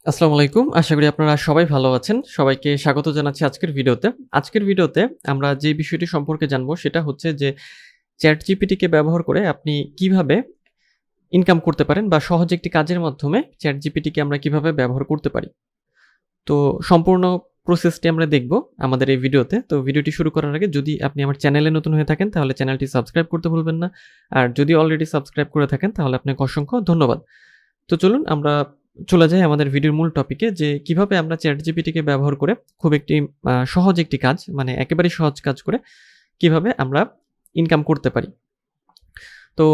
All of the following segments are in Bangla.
আসসালামু আলাইকুম। আশা করি আপনারা সবাই ভালো আছেন। সবাইকে স্বাগত জানাচ্ছি আজকের ভিডিওতে। আজকের ভিডিওতে আমরা যে বিষয়টি সম্পর্কে জানবো সেটা হচ্ছে যে ChatGPT কে ব্যবহার করে আপনি কিভাবে ইনকাম করতে পারেন বা সহজ একটি কাজের মাধ্যমে ChatGPT কে আমরা কিভাবে ব্যবহার করতে পারি। তো সম্পূর্ণ প্রসেসটি আমরা দেখব আমাদের এই ভিডিওতে। তো ভিডিওটি শুরু করার আগে যদি আপনি আমার চ্যানেলে নতুন হয়ে থাকেন তাহলে চ্যানেলটি সাবস্ক্রাইব করতে ভুলবেন না। আর যদি অলরেডি সাবস্ক্রাইব করে থাকেন তাহলে আপনাকে অসংখ্য ধন্যবাদ। তো চলুন আমরা চলে যাই আমাদের ভিডিওর মূল টপিকে যে কিভাবে আমরা ChatGPT কে ব্যবহার করে খুব একটি সহজ একটি কাজ মানে একেবারেই সহজ কাজ করে কিভাবে আমরা ইনকাম করতে পারি। তো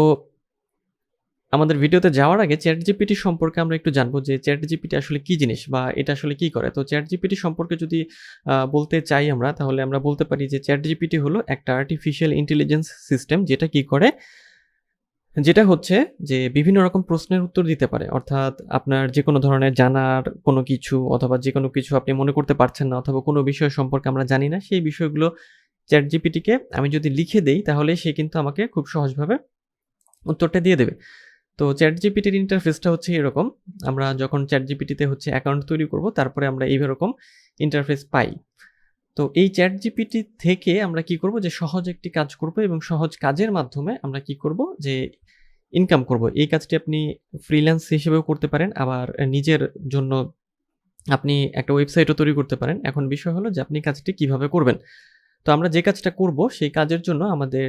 আমাদের ভিডিওতে যাওয়ার আগে ChatGPT সম্পর্কে আমরা একটু জানবো যে ChatGPT আসলে কি জিনিস বা এটা আসলে কি করে। তো ChatGPT সম্পর্কে যদি বলতে চাই আমরা তাহলে আমরা বলতে পারি যে ChatGPT হলো একটা আর্টিফিশিয়াল ইন্টেলিজেন্স সিস্টেম যেটা কি করে যেটা হচ্ছে যে বিভিন্ন রকম প্রশ্নের উত্তর দিতে পারে। অর্থাৎ আপনার যেকোনো ধরনের জানার কোনো কিছু অথবা যেকোনো কিছু আপনি মনে করতে পারছেন না অথবা কোনো বিষয় সম্পর্কে আমরা জানি না, সেই বিষয়গুলো ChatGPT কে আমি যদি লিখে দেই তাহলে সে কিন্তু আমাকে খুব সহজভাবে উত্তরটা দিয়ে দেবে। তো ChatGPT এর ইন্টারফেসটা হচ্ছে এরকম। আমরা যখন ChatGPT তে হচ্ছে অ্যাকাউন্ট তৈরি করব তারপরে আমরা এইরকম ইন্টারফেস পাই। তো এই ChatGPT থেকে আমরা কি করব যে সহজ একটি কাজ করব এবং সহজ কাজের মাধ্যমে আমরা কি করব যে ইনকাম করব। এই কাজটি আপনি ফ্রিল্যান্স হিসেবেও করতে পারেন, আবার নিজের জন্য আপনি একটা ওয়েবসাইটও তৈরি করতে পারেন। এখন বিষয় হলো যে আপনি কাজটি কিভাবে করবেন। তো আমরা যে কাজটা করব সেই কাজের জন্য আমাদের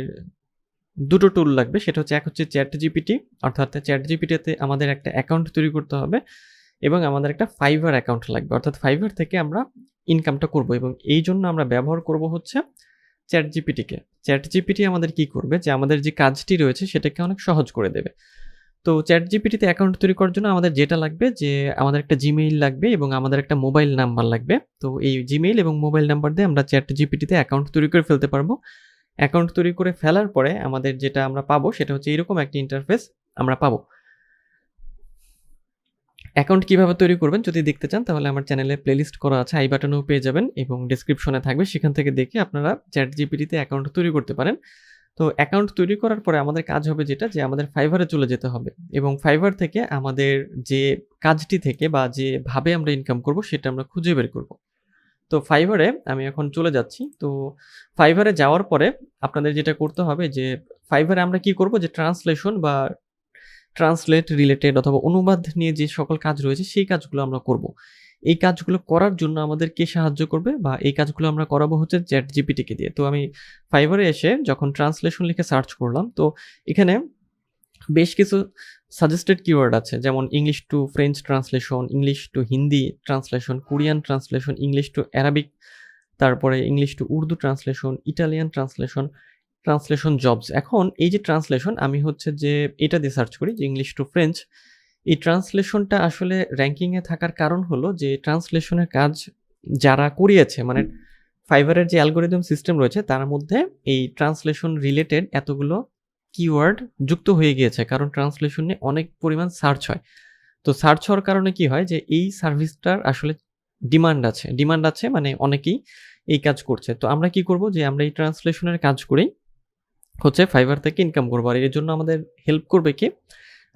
দুটো টুল লাগবে। সেটা হচ্ছে এক হচ্ছে ChatGPT, অর্থাৎ ChatGPT তে আমাদের একটা অ্যাকাউন্ট তৈরি করতে হবে এবং আমাদের একটা Fiverr অ্যাকাউন্ট লাগবে। অর্থাৎ Fiverr থেকে আমরা ইনকামটা করব এবং এইজন্য আমরা ব্যবহার করব হচ্ছে ChatGPT কে। ChatGPT আমাদের কি করবে যে আমাদের যে কাজটি রয়েছে সেটাকে অনেক সহজ করে দেবে। তো ChatGPT তে অ্যাকাউন্ট তৈরি করার জন্য আমাদের যেটা লাগবে যে আমাদের একটা Gmail লাগবে এবং আমাদের একটা মোবাইল নাম্বার লাগবে। তো এই Gmail এবং মোবাইল নাম্বার দিয়ে আমরা ChatGPT তে অ্যাকাউন্ট তৈরি করে ফেলতে পারবো। অ্যাকাউন্ট তৈরি করে ফেলার পরে আমাদের যেটা আমরা পাবো সেটা হচ্ছে এরকম একটা ইন্টারফেস আমরা পাবো। অ্যাকাউন্ট কিভাবে তৈরি করবেন যদি দেখতে চান তাহলে আমার চ্যানেলে প্লেলিস্ট করা আছে, আই বাটনেও পেয়ে যাবেন এবং ডেসক্রিপশনে থাকবে, সেখান থেকে দেখে আপনারা ChatGPT তে অ্যাকাউন্ট তৈরি করতে পারেন। তো অ্যাকাউন্ট তৈরি করার পরে আমাদের কাজ হবে যেটা যে আমাদের Fiverr এ চলে যেতে হবে এবং Fiverr থেকে আমাদের যে কাজটি থেকে বা যেভাবে আমরা ইনকাম করব সেটা আমরা খুঁজে বের করব। তো Fiverr এ আমি এখন চলে যাচ্ছি। তো Fiverr এ যাওয়ার পরে আপনাদের যেটা করতে হবে যে Fiverr এ আমরা কি করব যে ট্রান্সলেশন বা ট্রান্সলেট রিলেটেড অথবা অনুবাদ নিয়ে যে সকল কাজ রয়েছে সেই কাজগুলো আমরা করব। এই কাজগুলো করার জন্য আমাদের কে সাহায্য করবে বা এই কাজগুলো আমরা করাবো হচ্ছে ChatGPT কে দিয়ে। তো আমি Fiverr এ এসে যখন ট্রান্সলেশন লিখে সার্চ করলাম তো এখানে বেশ কিছু সাজেস্টেড কিওয়ার্ড আছে, যেমন English to French translation, English to Hindi translation, Korean translation, English to Arabic, তারপরে English to Urdu translation, Italian translation, translation jobs. এখন এই যে ট্রান্সলেশন আমি হচ্ছে যে এটা দিয়ে সার্চ করি যে ইংলিশ টু ফ্রেঞ্চ। এই ট্রান্সলেশনটা আসলে র‍্যাংকিংয়ে থাকার কারণ হলো যে ট্রান্সলেশনের কাজ যারা করিয়েছে মানে Fiverr এর যে অ্যালগরিদম সিস্টেম রয়েছে তার মধ্যে এই ট্রান্সলেশন রিলেটেড এতগুলো কিওয়ার্ড যুক্ত হয়ে গিয়েছে, কারণ ট্রান্সলেশনে অনেক পরিমাণ সার্চ হয়। তো সার্চ হওয়ার কারণে কি হয় যে এই সার্ভিসটার আসলে ডিমান্ড আছে মানে অনেকেই এই কাজ করছে। তো আমরা কি করব যে আমরা এই ট্রান্সলেশনের কাজ করেই হচ্ছে Fiverr থেকে ইনকাম করব। আর এর জন্য আমাদের হেল্প করবে কে?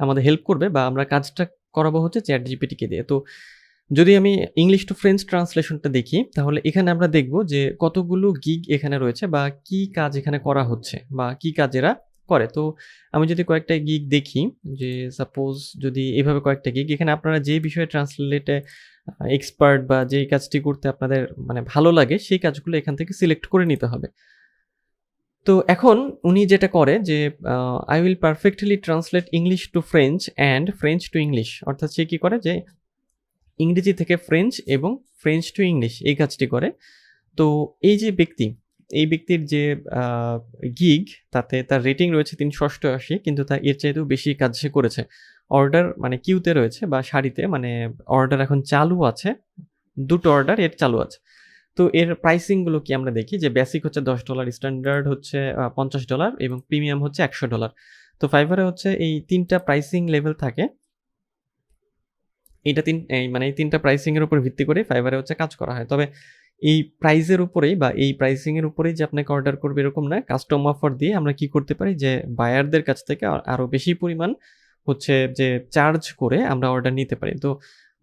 আমাদের হেল্প করবে বা আমরা কাজটা করাবো হচ্ছে ChatGPT কে দিয়ে। তো যদি আমি ইংলিশ টু ফ্রেঞ্চ ট্রান্সলেশনটা দেখি তাহলে এখানে আমরা দেখব যে কতগুলো গিগ এখানে রয়েছে বা কি কাজ এখানে করা হচ্ছে বা কি কাজ এরা করে। তো আমি যদি কয়েকটা গিগ দেখি যে সাপোজ যদি এভাবে কয়েকটা গিগ, এখানে আপনারা যে বিষয়ে ট্রান্সলেটে এক্সপার্ট বা যেই কাজটি করতে আপনাদের মানে ভালো লাগে সেই কাজগুলো এখান থেকে সিলেক্ট করে নিতে হবে। তো এখন উনি যেটা করে যে I will perfectly translate English to French and French to English, অর্থাৎ সে কি করে যে ইংরেজি থেকে ফ্রেঞ্চ এবং ফ্রেঞ্চ টু ইংলিশ এই কাজটি করে। তো এই যে ব্যক্তি, এই ব্যক্তির যে গিগ তাতে তার রেটিং রয়েছে ৩৮৮, কিন্তু তা এর চাইতেও বেশি কাজ সে করেছে। অর্ডার মানে কিউতে রয়েছে বা সারিতে মানে অর্ডার এখন চালু আছে, ২ টো অর্ডার এর চালু আছে। তো এর প্রাইসিং গুলো কি আমরা দেখি যে বেসিক হচ্ছে $10, স্ট্যান্ডার্ড হচ্ছে $50 এবং প্রিমিয়াম হচ্ছে $100। তো Fiverr এ হচ্ছে এই ৩টা প্রাইসিং লেভেল থাকে। এই ৩টা প্রাইসিং এর উপর ভিত্তি করে Fiverr এ হচ্ছে কাজ করা হয়। তবে এই প্রাইসের উপরেই বা এই প্রাইসিং এর উপরেই যে আপনাকে অর্ডার করবে এরকম না। কাস্টম অফার দিয়ে আমরা কি করতে পারি যে বায়ারদের কাছ থেকে আরো বেশি পরিমাণ হচ্ছে যে চার্জ করে আমরা অর্ডার নিতে পারি। তো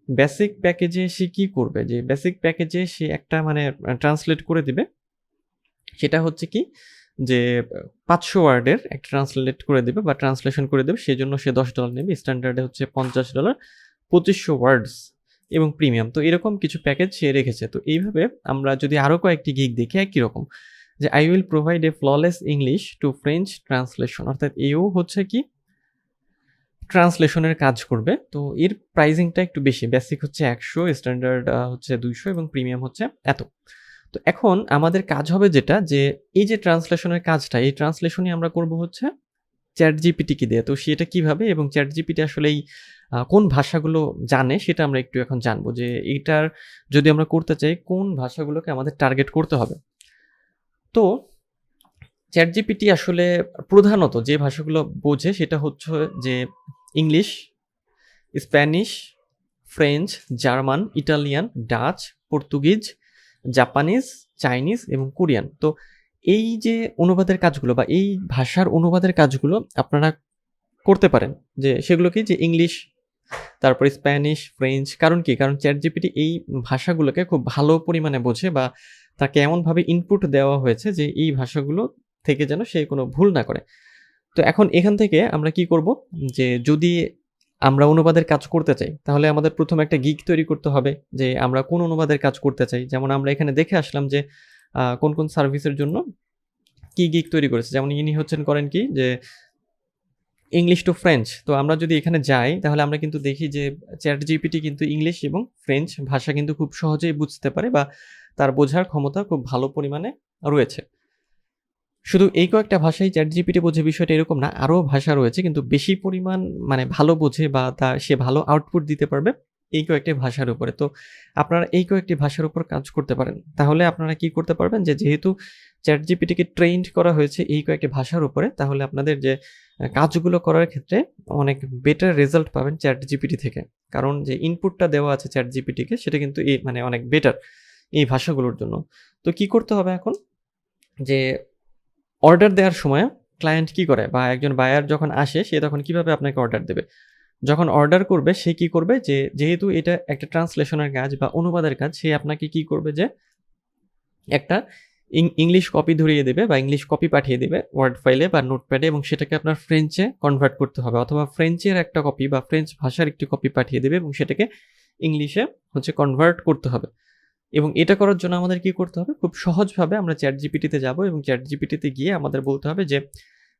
বেসিক প্যাকেজে সে কি করবে, যে বেসিক প্যাকেজে সে একটা মানে ট্রান্সলেট করে দিবে, সেটা হচ্ছে কি যে 500 ওয়ার্ডের একটা ট্রান্সলেট করে দেবে বা ট্রান্সলেশন করে দেবে, সেজন্য সে $10 নেবে। স্ট্যান্ডার্ডে হচ্ছে $50, 2500 ওয়ার্ডস এবং প্রিমিয়াম। তো এরকম কিছু প্যাকেজ সে রেখেছে। তো এইভাবে আমরা যদি আরও কয়েকটি গিগ দেখি একই রকম, যে I will provide a flawless English to French translation, অর্থাৎ এও হচ্ছে কি ট্রান্সলেশনের কাজ করবে। তো এর প্রাইজিংটা একটু বেশি, বেসিক হচ্ছে 100, স্ট্যান্ডার্ড হচ্ছে 200 এবং প্রিমিয়াম হচ্ছে এত। তো এখন আমাদের কাজ হবে যেটা, যে এই যে ট্রান্সলেশনের কাজটা, এই ট্রান্সলেশনই আমরা করব হচ্ছে ChatGPT-কে দিয়ে। তো সেটা কিভাবে এবং ChatGPT আসলে এই কোন ভাষাগুলো জানে সেটা আমরা একটু এখন জানবো, যে এইটার যদি আমরা করতে চাই কোন ভাষাগুলোকে আমাদের টার্গেট করতে হবে। তো ChatGPT আসলে প্রধানত যে ভাষাগুলো বোঝে সেটা হচ্ছে যে English, Spanish, French, German, Italian, Dutch, Portuguese, Japanese, Chinese এবং কোরিয়ান। তো এই যে অনুবাদের কাজগুলো বা এই ভাষার অনুবাদের কাজগুলো আপনারা করতে পারেন, যে সেগুলো কি, যে ইংলিশ, তারপর স্প্যানিশ, ফ্রেঞ্চ। কারণ কি, কারণ ChatGPT এই ভাষাগুলোকে খুব ভালো পরিমাণে বোঝে বা তাকে এমনভাবে ইনপুট দেওয়া হয়েছে যে এই ভাষাগুলো থেকে যেন সে কোনো ভুল না করে। তো এখন এখান থেকে আমরা কি করব, যে যদি আমরা অনুবাদের কাজ করতে চাই তাহলে আমাদের প্রথমে একটা গিগ তৈরি করতে হবে, যে আমরা কোন অনুবাদের কাজ করতে চাই। যেমন আমরা এখানে দেখে আসলাম যে কোন কোন সার্ভিসের জন্য কি গিগ তৈরি করেছে। যেমন ইনি হচ্ছেন করেন কি, যে ইংলিশ টু ফ্রেঞ্চ। তো আমরা যদি এখানে যাই তাহলে আমরা কিন্তু দেখি যে ChatGPT কিন্তু ইংলিশ এবং ফ্রেঞ্চ ভাষা কিন্তু খুব সহজেই বুঝতে পারে বা তার বোঝার ক্ষমতা খুব ভালো পরিমাণে রয়েছে। শুধু এই কয়েকটা ভাষাই ChatGPT বোঝে বিষয়টা এরকম না, আরও ভাষা রয়েছে, কিন্তু বেশি পরিমাণ মানে ভালো বোঝে বা সে ভালো আউটপুট দিতে পারবে এই কয়েকটি ভাষার উপরে। তো আপনারা এই কয়েকটি ভাষার উপর কাজ করতে পারেন। তাহলে আপনারা কি করতে পারবেন, যে যেহেতু ChatGPT-কে ট্রেন্ড করা হয়েছে এই কয়েকটি ভাষার উপরে, তাহলে আপনাদের যে কাজগুলো করার ক্ষেত্রে অনেক বেটার রেজাল্ট পাবেন ChatGPT থেকে। কারণ যে ইনপুটটা দেওয়া আছে ChatGPT-কে সেটা কিন্তু মানে অনেক বেটার এই ভাষাগুলোর জন্য। তো কি করতে হবে এখন, যে অর্ডার দেওয়ার সময় ক্লায়েন্ট কি করে বা একজন বায়ার যখন আসে সে তখন কিভাবে আপনাকে অর্ডার দেবে। যখন অর্ডার করবে সে কি করবে, যে যেহেতু এটা একটা ট্রান্সলেশনের কাজ বা অনুবাদের কাজ, সে আপনাকে কি করবে, যে একটা ইংলিশ কপি ধরিয়ে দেবে বা ইংলিশ কপি পাঠিয়ে দেবে ওয়ার্ড ফাইলে বা নোটপ্যাডে, এবং সেটাকে আপনার ফ্রেঞ্চে কনভার্ট করতে হবে, অথবা ফ্রেঞ্চের একটা কপি বা ফ্রেঞ্চ ভাষার একটি কপি পাঠিয়ে দেবে এবং সেটাকে ইংলিশে হচ্ছে কনভার্ট করতে হবে। এবং এটা করার জন্য আমাদের কি করতে হবে, খুব সহজভাবে আমরা ChatGPT-তে যাব এবং ChatGPT-তে গিয়ে আমাদের বলতে হবে যে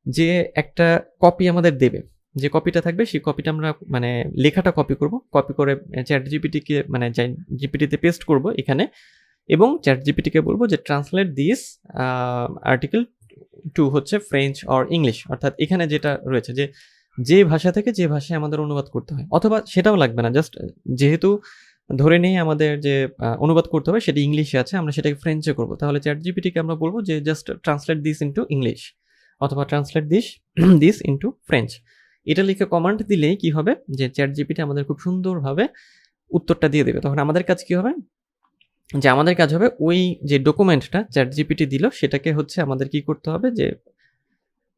যে একটা কপি আমাদের দেবে, যে কপিটা থাকবে সেই কপিটা আমরা মানে লেখাটা কপি করব, কপি করে ChatGPT-কে মানে GPT-তে পেস্ট করব এখানে, এবং ChatGPT-কে বলবো যে ট্রান্সলেট দিস আর্টিকেল টু হচ্ছে ফ্রেঞ্চ অর ইংলিশ, অর্থাৎ এখানে যেটা রয়েছে যে ভাষা থেকে যে ভাষায় আমাদের অনুবাদ করতে হয়, অথবা সেটাও লাগবে না, জাস্ট যেহেতু ধরে নেই আমাদের যে অনুবাদ করতে হবে সেটা ইংলিশে আছে, আমরা সেটাকে ফ্রেঞ্চে করব, তাহলে ChatGPT-কে আমরা বলবো যে just translate this into English অথবা ট্রান্সলেট দিস ইন্টু ফ্রেঞ্চ। এটা লিখে কমান্ড দিলেই কি হবে, যে ChatGPT আমাদের খুব সুন্দরভাবে উত্তরটা দিয়ে দেবে। তখন আমাদের কাজ কি হবে, যে আমাদের কাজ হবে ওই যে ডকুমেন্টটা ChatGPT দিল সেটাকে হচ্ছে আমাদের কি করতে হবে, যে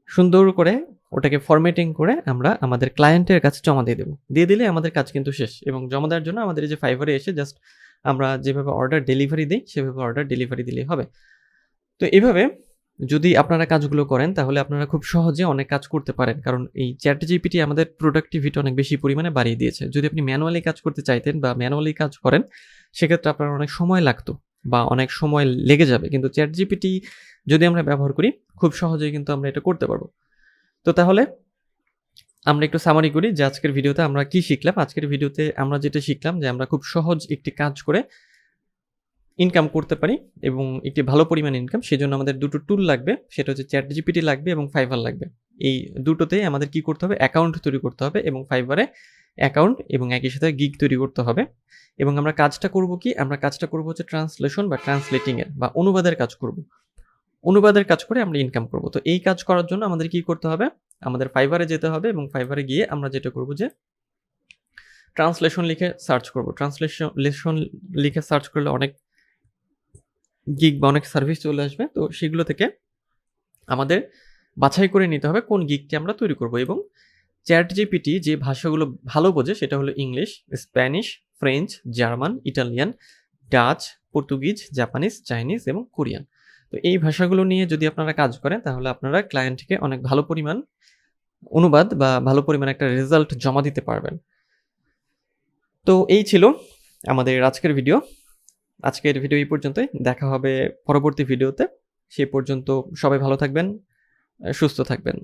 সুন্দর করে ওটাকে ফরম্যাটিং করে আমরা আমাদের ক্লায়েন্টের কাছে জমা দিয়ে দেবো। দিয়ে দিলে আমাদের কাজ কিন্তু শেষ। এবং জমা দেওয়ার জন্য আমাদের এই যে Fiverr-এ এসে জাস্ট আমরা যেভাবে অর্ডার ডেলিভারি দিই সেভাবে অর্ডার ডেলিভারি দিলেই হবে। তো এভাবে যদি আপনারা কাজগুলো করেন তাহলে আপনারা খুব সহজে অনেক কাজ করতে পারেন, কারণ এই ChatGPT আমাদের প্রোডাক্টিভিটি অনেক বেশি পরিমাণে বাড়িয়ে দিয়েছে। যদি আপনি ম্যানুয়ালি কাজ করতে চাইতেন বা ম্যানুয়ালি কাজ করেন সেক্ষেত্রে আপনার অনেক সময় লাগতো বা অনেক সময় লেগে যাবে, কিন্তু ChatGPT যদি আমরা ব্যবহার করি খুব সহজেই কিন্তু আমরা এটা করতে পারবো। তো তাহলে আমরা একটু সামারি করি যে আজকের ভিডিওতে আমরা কি শিখলাম। আজকের ভিডিওতে আমরা যেটা শিখলাম যে আমরা খুব সহজ একটি কাজ করে ইনকাম করতে পারি এবং একটি ভালো পরিমাণ ইনকাম। সেজন্য আমাদের দুটো টুল লাগবে, সেটা হচ্ছে ChatGPT লাগবে এবং Fiverr লাগবে। এই দুটোতেই আমাদের কি করতে হবে, অ্যাকাউন্ট তৈরি করতে হবে এবং Fiverr-এ অ্যাকাউন্ট এবং একই সাথে গিগ তৈরি করতে হবে। এবং আমরা কাজটা করব কি, আমরা কাজটা করব হচ্ছে ট্রান্সলেশন বা ট্রান্সলেটিংয়ের বা অনুবাদের কাজ করব। অনুবাদের কাজ করে আমরা ইনকাম করব। তো এই কাজ করার জন্য আমাদের কি করতে হবে, আমাদের Fiverr-এ যেতে হবে এবং Fiverr-এ গিয়ে আমরা যেটা করব যে ট্রান্সলেশন লিখে সার্চ করব। ট্রান্সলেশন লিখে সার্চ করলে অনেক গিগ বা অনেক সার্ভিস চলে আসবে। তো সেগুলো থেকে আমাদের বাছাই করে নিতে হবে কোন গিগটি আমরা তৈরি করব। এবং ChatGPT যে ভাষাগুলো ভালো বোঝে সেটা হলো English, Spanish, French, German, Italian, Dutch, Portuguese, Japanese, Chinese এবং কোরিয়ান। তো এই ভাষাগুলো নিয়ে যদি আপনারা কাজ করেন তাহলে আপনারা ক্লায়েন্টকে অনেক ভালো পরিমাণ অনুবাদ বা ভালো পরিমাণ একটা রেজাল্ট জমা দিতে পারবেন। তো এই ছিল আমাদের আজকের ভিডিও। আজকের ভিডিও এই পর্যন্তই। দেখা হবে পরবর্তী ভিডিওতে। সেই পর্যন্ত সবাই ভালো থাকবেন, সুস্থ থাকবেন।